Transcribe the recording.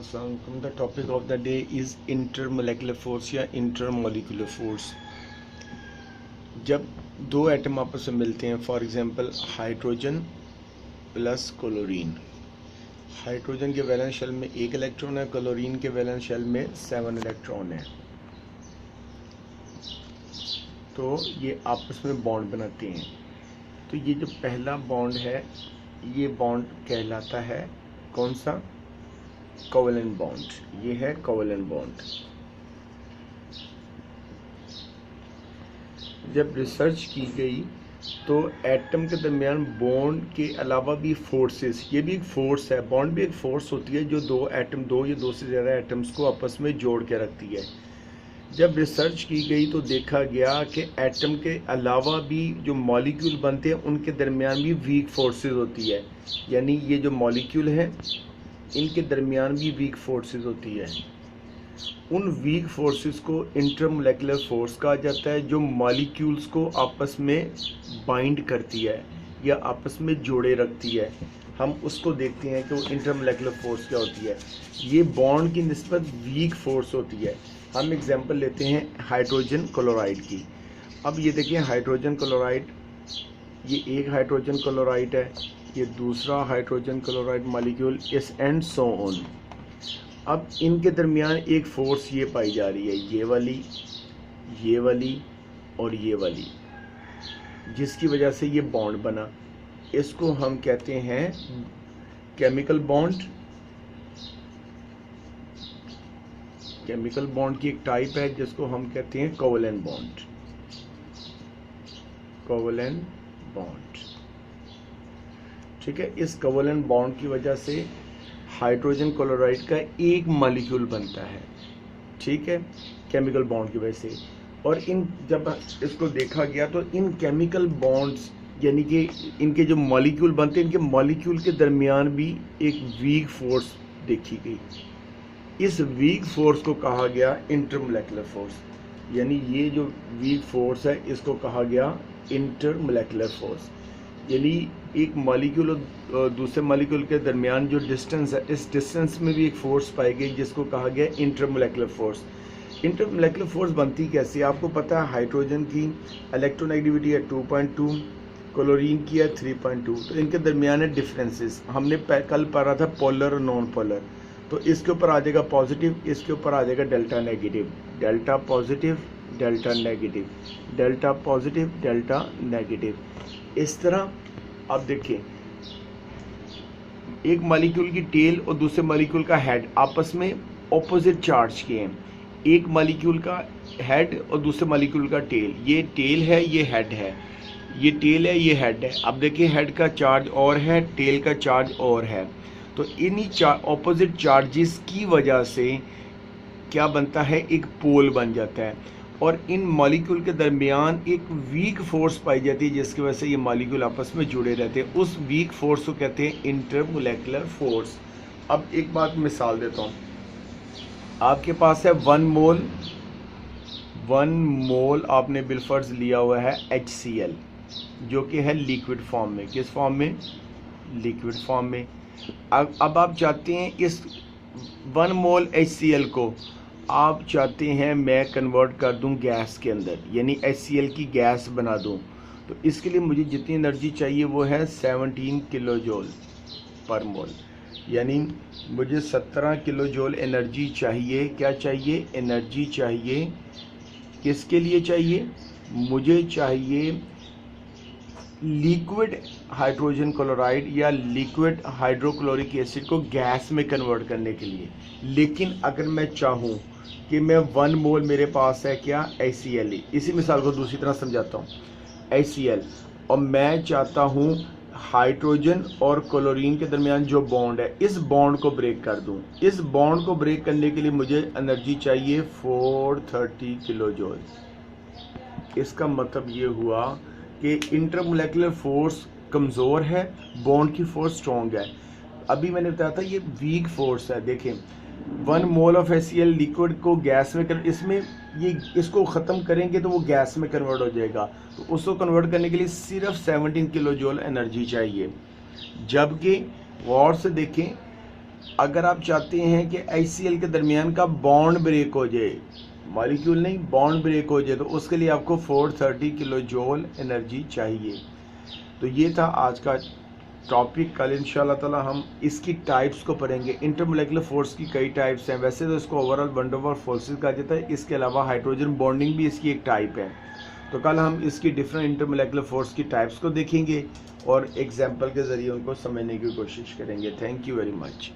Assalamualaikum. The topic of the day is intermolecular force या intermolecular force. जब दो atom आपस में मिलते हैं, for example hydrogen plus chlorine, hydrogen के वैलेंस शेल में 1 इलेक्ट्रॉन है, क्लोरीन के वैलेंस शेल में 7 इलेक्ट्रॉन है, तो ये आपस में बॉन्ड बनाते हैं। तो ये जो पहला बॉन्ड है, ये बॉन्ड कहलाता है कौन सा? Covalent bond. ये है कोवेलेंट बॉन्ड। जब रिसर्च की गई तो एटम के दरमियान बॉन्ड के अलावा भी फोर्सेस, ये भी एक फोर्स है, बॉन्ड भी एक फोर्स होती है जो दो या दो से ज़्यादा एटम्स को आपस में जोड़ के रखती है। जब रिसर्च की गई तो देखा गया कि एटम के अलावा भी जो मॉलिक्यूल बनते हैं उनके दरमियान भी वीक फोर्सेस होती है, यानी ये जो मॉलिक्यूल हैं इनके दरमियान भी वीक फोर्सेस होती है। उन वीक फोर्सेस को इंटरमोलेकुलर फोर्स कहा जाता है, जो मॉलिक्यूल्स को आपस में बाइंड करती है या आपस में जोड़े रखती है। हम उसको देखते हैं कि वो इंटरमोलेकुलर फोर्स क्या होती है। ये बॉन्ड की निस्बत वीक फोर्स होती है। हम एग्जांपल लेते हैं हाइड्रोजन क्लोराइड की। अब ये देखिए हाइड्रोजन क्लोराइड, ये एक हाइड्रोजन क्लोराइड है, ये दूसरा हाइड्रोजन क्लोराइड मॉलिक्यूल, इस एंड सो ऑन। अब इनके दरमियान एक फोर्स ये पाई जा रही है, ये वाली और ये वाली, जिसकी वजह से ये बॉन्ड बना। इसको हम कहते हैं केमिकल बॉन्ड। केमिकल बॉन्ड की एक टाइप है जिसको हम कहते हैं कोवेलेंट बॉन्ड। कोवेलेंट बॉन्ड, ठीक है। इस कोवेलेंट बॉन्ड की वजह से हाइड्रोजन क्लोराइड का एक मॉलिक्यूल बनता है, ठीक है, केमिकल बॉन्ड की वजह से। और जब इसको देखा गया तो इन केमिकल बॉन्ड्स यानी कि इनके जो मॉलिक्यूल बनते हैं, इनके मॉलिक्यूल के दरमियान भी एक वीक फोर्स देखी गई। इस वीक फोर्स को कहा गया इंटरमोलेकुलर फोर्स, यानी ये जो वीक फोर्स है इसको कहा गया इंटरमोलेकुलर फोर्स। यानी एक मॉलिक्यूल और दूसरे मॉलिक्यूल के दरमियान जो डिस्टेंस है, इस डिस्टेंस में भी एक फोर्स पाई गई जिसको कहा गया इंटरमोलेकुलर फोर्स। इंटरमोलेकुलर फोर्स बनती कैसे? आपको पता है हाइड्रोजन की इलेक्ट्रोनेगेटिविटी है 2.2, क्लोरीन की है 3.2, तो इनके दरमियान है डिफरेंसेस। हमने कल पढ़ा था पोलर और नॉन पोलर, तो इसके ऊपर आ जाएगा पॉजिटिव, इसके ऊपर आ जाएगा delta negative, delta positive delta negative, delta positive delta negative. इस तरह अब देखिए, एक मॉलिक्यूल की टेल और दूसरे मॉलिक्यूल का हेड आपस में ऑपोजिट चार्ज के हैं। एक मॉलिक्यूल का हेड और दूसरे मॉलिक्यूल का टेल, ये टेल है ये हेड है, ये टेल है ये हेड है। अब देखिए हेड का चार्ज और है, टेल का चार्ज और है, तो इन्हीं ऑपोजिट चार्जेस की वजह से क्या बनता है? एक पोल बन जाता है और इन मॉलिक्यूल के दरमियान एक वीक फोर्स पाई जाती है जिसकी वजह से ये मॉलिक्यूल आपस में जुड़े रहते हैं। उस वीक फोर्स को कहते हैं इंटरमोलेकुलर फोर्स। अब एक बात मिसाल देता हूँ, आपके पास है 1 मोल आपने बिलफर्ज लिया हुआ है HCl, जो कि है लिक्विड फॉर्म में। किस फॉर्म में? लिक्विड फॉर्म में। अब आप चाहते हैं इस 1 मोल HCl को आप चाहते हैं मैं कन्वर्ट कर दूं गैस के अंदर, यानी HCl की गैस बना दूं। तो इसके लिए मुझे जितनी एनर्जी चाहिए वो है 17 किलो जूल पर मोल, यानी मुझे 17 किलो जूल एनर्जी चाहिए। क्या चाहिए? एनर्जी चाहिए। किसके लिए चाहिए? मुझे चाहिए लिक्विड हाइड्रोजन क्लोराइड या लिक्विड हाइड्रोक्लोरिक एसिड को गैस में कन्वर्ट करने के लिए। लेकिन अगर मैं चाहूँ कि मैं 1 मोल मेरे पास है क्या? HCl। इसी मिसाल को दूसरी तरह समझाता हूँ, HCl, और मैं चाहता हूँ हाइड्रोजन और क्लोरीन के दरमियान जो बॉन्ड है इस बॉन्ड को ब्रेक कर दूँ। इस बॉन्ड को ब्रेक करने के लिए मुझे एनर्जी चाहिए 430 किलो जूल। इसका मतलब ये हुआ कि इंटरमोलेकुलर फोर्स कमज़ोर है, बॉन्ड की फोर्स स्ट्रॉन्ग है। अभी मैंने बताया था ये वीक फोर्स है। देखें 1 मोल ऑफ HCl लिक्विड को गैस में इसमें ये इसको ख़त्म करेंगे तो वो गैस में कन्वर्ट हो जाएगा, तो उसको कन्वर्ट करने के लिए सिर्फ 17 किलो जूल एनर्जी चाहिए। जबकि गौर से देखें अगर आप चाहते हैं कि HCl के दरमियान का बॉन्ड ब्रेक हो जाए, मॉलिक्यूल नहीं बॉन्ड ब्रेक हो जाए, तो उसके लिए आपको 430 किलो जूल एनर्जी चाहिए। तो ये था आज का टॉपिक। कल इंशाल्लाह ताला हम इसकी टाइप्स को पढ़ेंगे। इंटरमोलेकुलर फोर्स की कई टाइप्स हैं, वैसे तो इसको ओवरऑल वंडर वाल फोर्सेस कहा जाता है, इसके अलावा हाइड्रोजन बॉन्डिंग भी इसकी एक टाइप है। तो कल हम इसकी डिफरेंट इंटरमोलेकुलर फोर्स की टाइप्स को देखेंगे और एग्जाम्पल के ज़रिए उनको समझने की कोशिश करेंगे। Thank you very much.